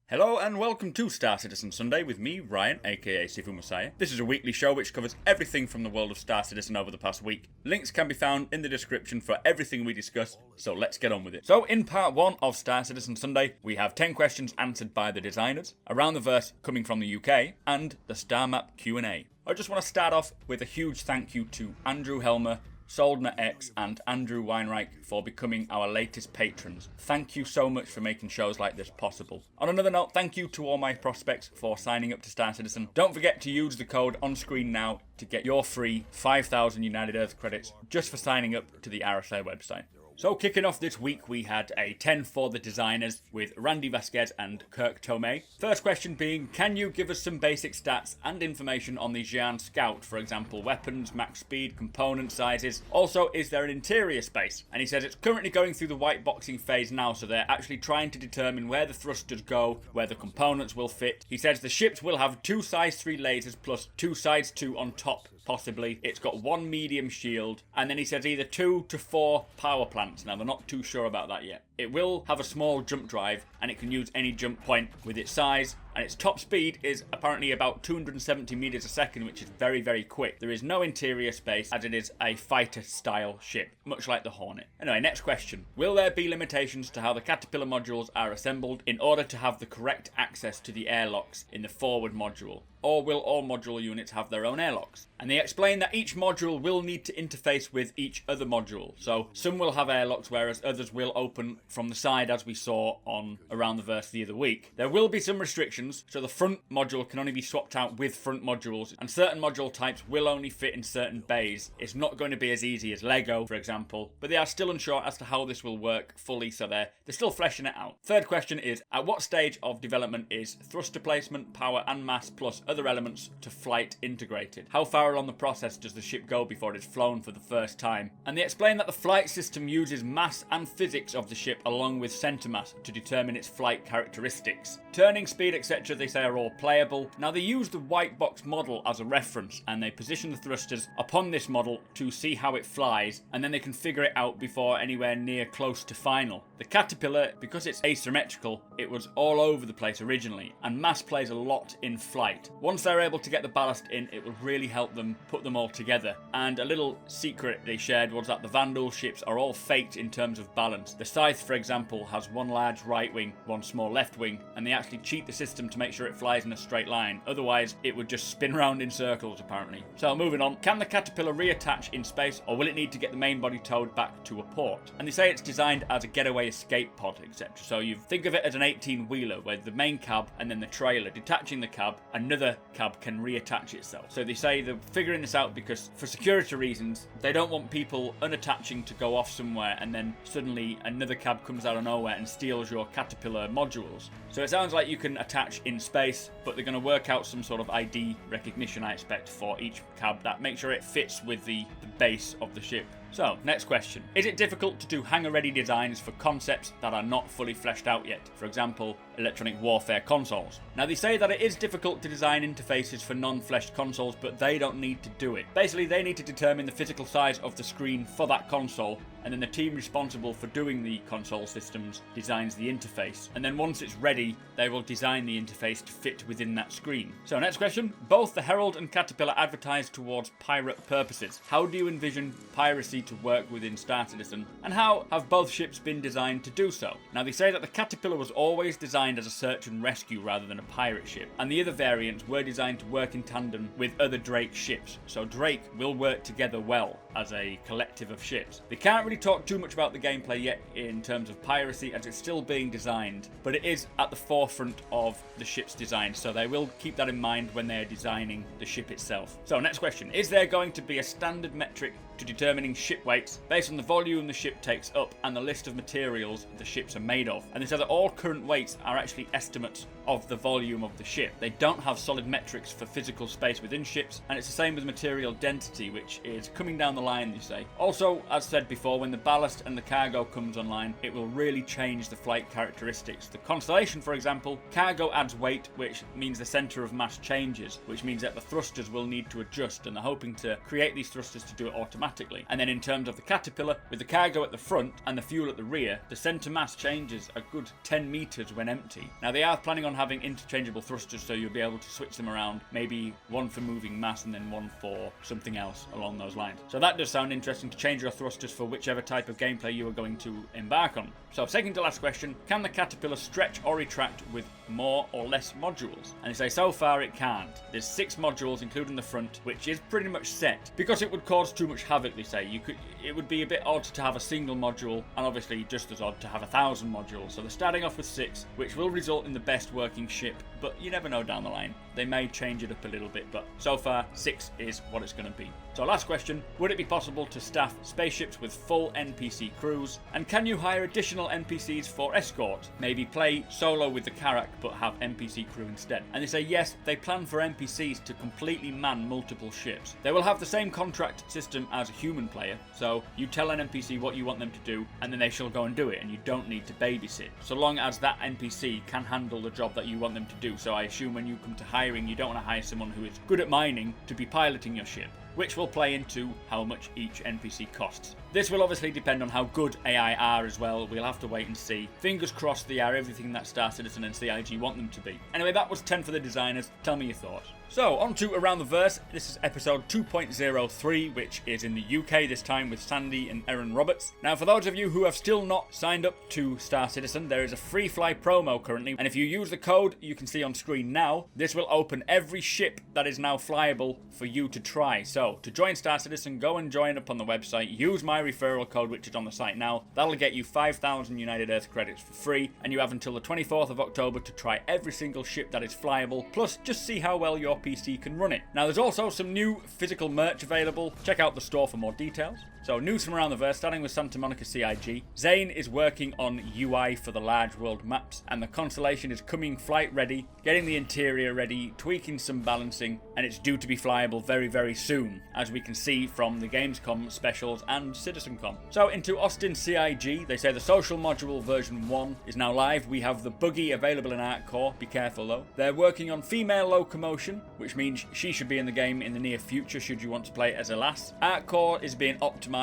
Hello and welcome to Star Citizen Sunday with me, Ryan, aka Sifu Messiah. This is a weekly show which covers everything from the world of Star Citizen over the past week. Links can be found in the description for everything we discuss, so let's get on with it. So in part 1 of Star Citizen Sunday, we have 10 questions answered by the designers, Around the Verse coming from the UK, and the Starmap Q&A. I just want to start off with a huge thank you to Andrew Helmer, Soldner X and Andrew Weinreich for becoming our latest patrons. Thank you so much for making shows like this possible. On another note, thank you to all my prospects for signing up to Star Citizen. Don't forget to use the code on screen now to get your free 5,000 United Earth credits just for signing up to the RSA website. So kicking off this week, we had a 10 for the designers with Randy Vasquez and Kirk Tomei. First question being, can you give us some basic stats and information on the Xi'an Scout? For example, weapons, max speed, component sizes. Also, is there an interior space? And he says it's currently going through the white boxing phase now, so they're actually trying to determine where the thrusters go, where the components will fit. He says the ships will have 2 size 3 lasers plus 2 size 2 on top. Possibly. It's got 1 medium shield, and then he says either 2 to 4 power plants. Now, they're not too sure about that yet. It will have a small jump drive, and it can use any jump point with its size, and its top speed is apparently about 270 meters a second, which is very, very quick. There is no interior space, as it is a fighter-style ship, much like the Hornet. Anyway, next question. Will there be limitations to how the Caterpillar modules are assembled in order to have the correct access to the airlocks in the forward module? Or will all module units have their own airlocks? And they explain that each module will need to interface with each other module. So some will have airlocks, whereas others will open from the side, as we saw on Around the Verse the other week. There will be some restrictions, so the front module can only be swapped out with front modules, and certain module types will only fit in certain bays. It's not going to be as easy as Lego, for example, but they are still unsure as to how this will work fully, so they're still fleshing it out. Third question is, at what stage of development is thruster placement, power and mass plus other elements to flight integrated? How far along the process does the ship go before it's flown for the first time? And they explain that the flight system uses mass and physics of the ship along with center mass to determine its flight characteristics. Turning speed, etc., they say are all playable. Now, they use the white box model as a reference, and they position the thrusters upon this model to see how it flies, and then they can figure it out before anywhere near close to final. The Caterpillar, because it's asymmetrical, it was all over the place originally, and mass plays a lot in flight. Once they're able to get the ballast in, it will really help them put them all together. And a little secret they shared was that the Vandal ships are all faked in terms of balance. The Scythe, for example, has 1 large right wing, 1 small left wing, and they actually cheat the system to make sure it flies in a straight line. Otherwise, it would just spin around in circles, apparently. So moving on, can the Caterpillar reattach in space, or will it need to get the main body towed back to a port? And they say it's designed as a getaway escape pod, etc. So you think of it as an 18-wheeler with the main cab and then the trailer. Detaching the cab, another cab can reattach itself. So they say they're figuring this out because for security reasons, they don't want people unattaching to go off somewhere and then suddenly another cab comes out of nowhere and steals your Caterpillar modules. So it sounds like you can attach in space, but they're going to work out some sort of ID recognition, I expect, for each cab that makes sure it fits with the base of the ship. So, next question. Is it difficult to do hangar-ready designs for concepts that are not fully fleshed out yet? For example, electronic warfare consoles. Now, they say that it is difficult to design interfaces for non-fleshed consoles, but they don't need to do it. Basically, they need to determine the physical size of the screen for that console, and then the team responsible for doing the console systems designs the interface. And then once it's ready, they will design the interface to fit within that screen. So, next question. Both the Herald and Caterpillar advertise towards pirate purposes. How do you envision piracy to work within Star Citizen, and how have both ships been designed to do so? Now, they say that the Caterpillar was always designed as a search and rescue rather than a pirate ship, and the other variants were designed to work in tandem with other Drake ships, so Drake will work together well as a collective of ships. They can't really talk too much about the gameplay yet in terms of piracy, as it's still being designed, but it is at the forefront of the ship's design, so they will keep that in mind when they're designing the ship itself. So, next question. Is there going to be a standard metric to determining ship weights based on the volume the ship takes up and the list of materials the ships are made of? And they say that all current weights are actually estimates of the volume of the ship. They don't have solid metrics for physical space within ships, and it's the same with material density, which is coming down the line, they say. Also, as said before, when the ballast and the cargo comes online, it will really change the flight characteristics. The Constellation, for example, cargo adds weight, which means the centre of mass changes, which means that the thrusters will need to adjust, and they're hoping to create these thrusters to do it automatically automatically. And then in terms of the Caterpillar, with the cargo at the front and the fuel at the rear, the centre mass changes a good 10 metres when empty. Now they are planning on having interchangeable thrusters, so you'll be able to switch them around, maybe one for moving mass and then one for something else along those lines. So that does sound interesting, to change your thrusters for whichever type of gameplay you are going to embark on. So second to last question, can the Caterpillar stretch or retract with more or less modules? And they say so far it can't. There's 6 modules including the front, which is pretty much set. Because it would cause too much havoc, they say. It would be a bit odd to have a single module, and obviously just as odd to have 1,000 modules. So they're starting off with 6, which will result in the best working ship, but you never know down the line. They may change it up a little bit, but so far 6 is what it's going to be. So last question, would it be possible to staff spaceships with full NPC crews? And can you hire additional NPCs for escort? Maybe play solo with the Karak but have NPC crew instead. And they say yes, they plan for NPCs to completely man multiple ships. They will have the same contract system as a human player, so you tell an NPC what you want them to do and then they shall go and do it, and you don't need to babysit, so long as that NPC can handle the job that you want them to do. So I assume when you come to hiring, you don't want to hire someone who is good at mining to be piloting your ship, which will play into how much each NPC costs. This will obviously depend on how good AI are as well. We'll have to wait and see. Fingers crossed they are everything that Star Citizen and CIG want them to be. Anyway, that was 10 for the designers. Tell me your thoughts. So, on to Around the Verse. This is episode 2.03, which is in the UK this time with Sandy and Erin Roberts. Now, for those of you who have still not signed up to Star Citizen, there is a free fly promo currently, and if you use the code you can see on screen now, this will open every ship that is now flyable for you to try. So, to join Star Citizen, go and join up on the website, use my referral code which is on the site now. That'll get you 5,000 United Earth credits for free, and you have until the 24th of October to try every single ship that is flyable, plus just see how well your PC can run it. Now there's also some new physical merch available. Check out the store for more details. So news from around the verse, starting with Santa Monica CIG. Zane is working on UI for the large world maps, and the Constellation is coming flight ready, getting the interior ready, tweaking some balancing, and it's due to be flyable very, very soon, as we can see from the Gamescom specials and CitizenCon. So into Austin CIG, they say the social module version 1 is now live. We have the buggy available in Ark Core, be careful though. They're working on female locomotion, which means she should be in the game in the near future should you want to play it as a lass. Ark Core is being optimized,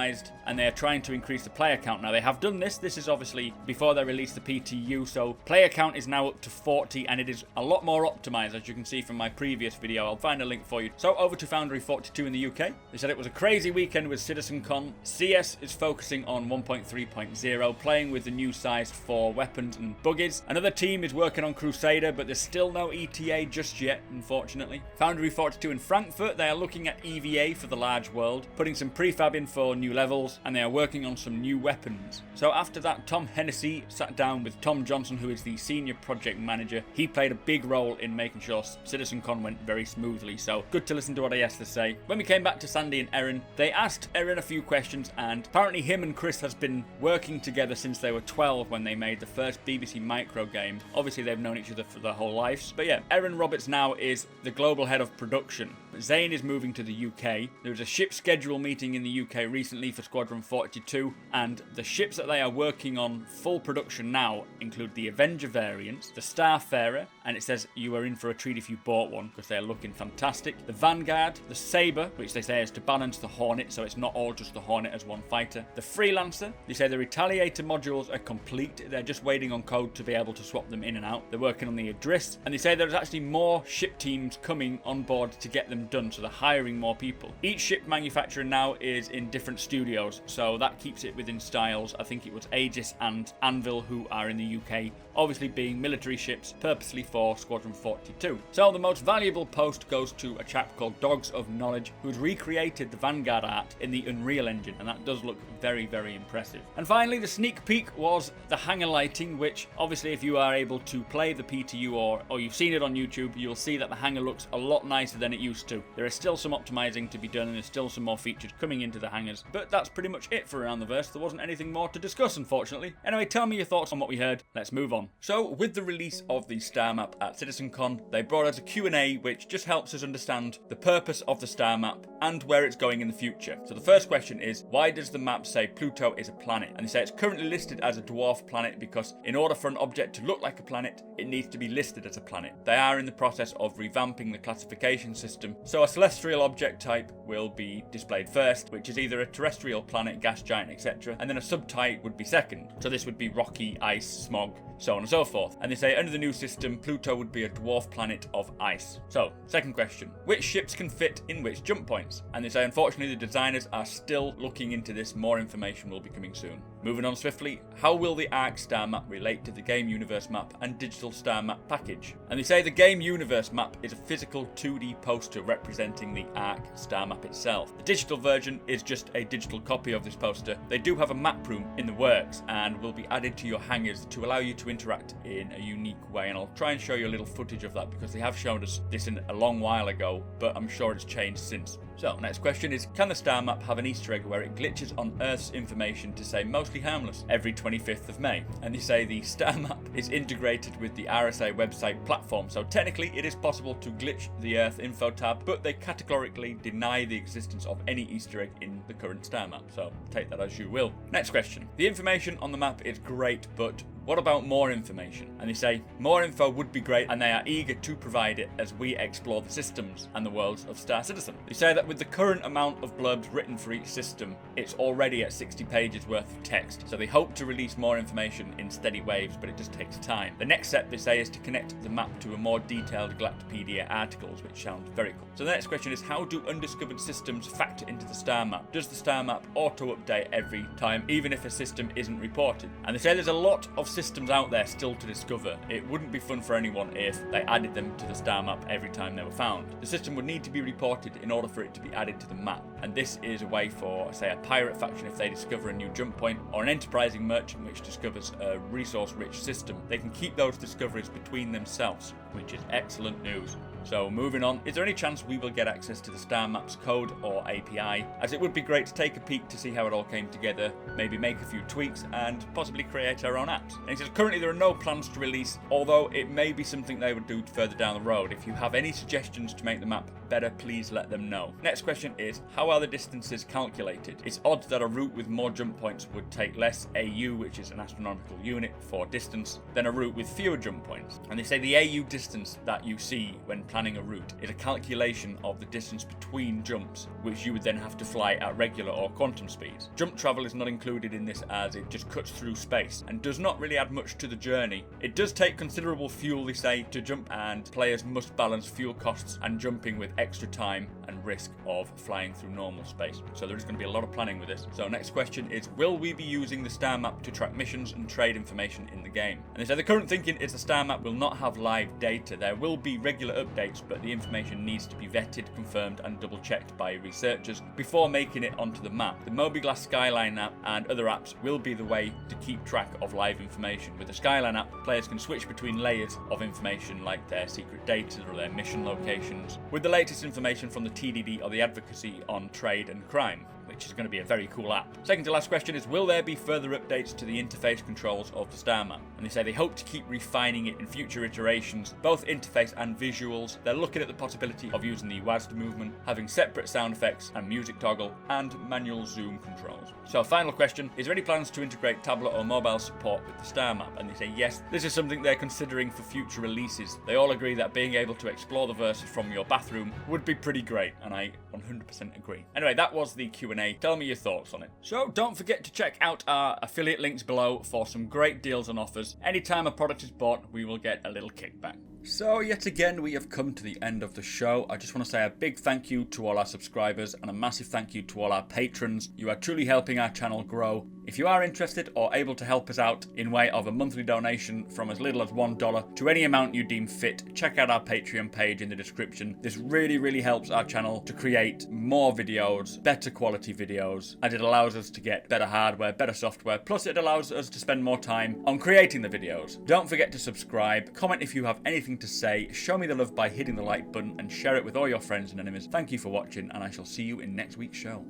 and they are trying to increase the player count. Now they have done this is obviously before they released the PTU, so player count is now up to 40 and it is a lot more optimized, as you can see from my previous video. I'll find a link for you. So over to Foundry 42 in the UK. They said it was a crazy weekend with CitizenCon. CS is focusing on 1.3.0, playing with the new size for weapons and buggies. Another team is working on Crusader, but there's still no ETA just yet, unfortunately. Foundry 42 in Frankfurt, they are looking at EVA for the large world, putting some prefab in for new levels, and they are working on some new weapons. So after that, Tom Hennessy sat down with Tom Johnson, who is the senior project manager. He played a big role in making sure CitizenCon went very smoothly, so good to listen to what he has to say. When we came back to Sandy and Erin, they asked Erin a few questions, and apparently him and Chris has been working together since they were 12 when they made the first BBC micro game. Obviously they've known each other for their whole lives, but yeah, Erin Roberts now is the global head of production. Zane is moving to the UK. There was a ship schedule meeting in the UK recently for Squadron 42, and the ships that they are working on full production now include the Avenger variants, the Starfarer, and it says you are in for a treat if you bought one because they're looking fantastic, the Vanguard, the Sabre, which they say is to balance the Hornet so it's not all just the Hornet as one fighter, the Freelancer. They say the Retaliator modules are complete, they're just waiting on code to be able to swap them in and out. They're working on the Idris, and they say there's actually more ship teams coming on board to get them done, so they're hiring more people. Each ship manufacturer now is in different studios, so that keeps it within styles. I think it was Aegis and Anvil who are in the UK, obviously being military ships purposely for Squadron 42. So the most valuable post goes to a chap called Dogs of Knowledge, who's recreated the Vanguard art in the Unreal Engine, and that does look very, very impressive. And finally, the sneak peek was the hangar lighting, which obviously if you are able to play the PTU or you've seen it on YouTube, you'll see that the hangar looks a lot nicer than it used to. There is still some optimizing to be done, and there's still some more features coming into the hangars, but that's pretty much it for Around the Verse. There wasn't anything more to discuss, unfortunately. Anyway, tell me your thoughts on what we heard. Let's move on. So, with the release of the star map at CitizenCon, they brought us a Q&A which just helps us understand the purpose of the star map and where it's going in the future. So the first question is, why does the map say Pluto is a planet? And they say it's currently listed as a dwarf planet because in order for an object to look like a planet, it needs to be listed as a planet. They are in the process of revamping the classification system, so a celestial object type will be displayed first, which is either a terrestrial, planet, gas giant, etc. And then a subtype would be second. So this would be rocky, ice, smog, so on and so forth. And they say under the new system, Pluto would be a dwarf planet of ice. So, second question, which ships can fit in which jump points? And they say unfortunately the designers are still looking into this, more information will be coming soon. Moving on swiftly, how will the Ark Starmap relate to the Game Universe map and digital Starmap package? And they say the Game Universe map is a physical 2D poster representing the Ark Starmap itself. The digital version is just a digital copy of this poster. They do have a map room in the works and will be added to your hangars to allow you to interact in a unique way, and I'll try and show you a little footage of that because they have shown us this in a long while ago, but I'm sure it's changed since. So, next question is, can the star map have an Easter egg where it glitches on Earth's information to say mostly harmless every 25th of May? And they say the star map is integrated with the RSA website platform, so technically it is possible to glitch the Earth info tab, but they categorically deny the existence of any Easter egg in the current star map, so take that as you will. Next question. The information on the map is great, but what about more information? And they say more info would be great and they are eager to provide it as we explore the systems and the worlds of Star Citizen. They say that with the current amount of blurbs written for each system, it's already at 60 pages worth of text. So they hope to release more information in steady waves, but it just takes time. The next step, they say, is to connect the map to a more detailed Galactopedia articles, which sounds very cool. So the next question is, how do undiscovered systems factor into the star map? Does the star map auto-update every time, even if a system isn't reported? And they say there's a lot of systems out there still to discover. It wouldn't be fun for anyone if they added them to the star map every time they were found. The system would need to be reported in order for it to be added to the map, and this is a way for, say, a pirate faction, if they discover a new jump point, or an enterprising merchant which discovers a resource-rich system, they can keep those discoveries between themselves, which is excellent news. So moving on, is there any chance we will get access to the star map's code or API, as it would be great to take a peek to see how it all came together, maybe make a few tweaks and possibly create our own apps. And he says currently there are no plans to release, although it may be something they would do further down the road. If you have any suggestions to make the map better, please let them know. Next question is, how are the distances calculated? It's odds that a route with more jump points would take less AU, which is an astronomical unit for distance, than a route with fewer jump points. And they say the AU distance that you see when planning a route is a calculation of the distance between jumps, which you would then have to fly at regular or quantum speeds. Jump travel is not included in this as it just cuts through space and does not really add much to the journey. It does take considerable fuel, they say, to jump, and players must balance fuel costs and jumping with extra time and risk of flying through normal space. So there is going to be a lot of planning with this. So next question is, will we be using the star map to track missions and trade information in the game? And they say the current thinking is the star map will not have live data. There will be regular updates, but the information needs to be vetted, confirmed and double checked by researchers before making it onto the map. The Mobiglass Skyline app and other apps will be the way to keep track of live information. With the Skyline app, players can switch between layers of information like their secret data or their mission locations, with the latest information from the TDD or the advocacy on trade and crime, which is going to be a very cool app. Second to last question is, will there be further updates to the interface controls of the star map? And they say they hope to keep refining it in future iterations, both interface and visuals. They're looking at the possibility of using the WASD movement, having separate sound effects and music toggle, and manual zoom controls. So final question, is there any plans to integrate tablet or mobile support with the star map? And they say yes, this is something they're considering for future releases. They all agree that being able to explore the verses from your bathroom would be pretty great, and I 100% agree. Anyway, that was the Q&A. Tell me your thoughts on it. So don't forget to check out our affiliate links below for some great deals and offers. Anytime a product is bought, we will get a little kickback. So yet again, we have come to the end of the show. I just want to say a big thank you to all our subscribers and a massive thank you to all our patrons. You are truly helping our channel grow. If you are interested or able to help us out in way of a monthly donation from as little as $1 to any amount you deem fit, check out our Patreon page in the description. This really helps our channel to create more videos, better quality videos, and it allows us to get better hardware, better software, plus it allows us to spend more time on creating the videos. Don't forget to subscribe, comment if you have anything to say, show me the love by hitting the like button and share it with all your friends and enemies. Thank you for watching, and I shall see you in next week's show.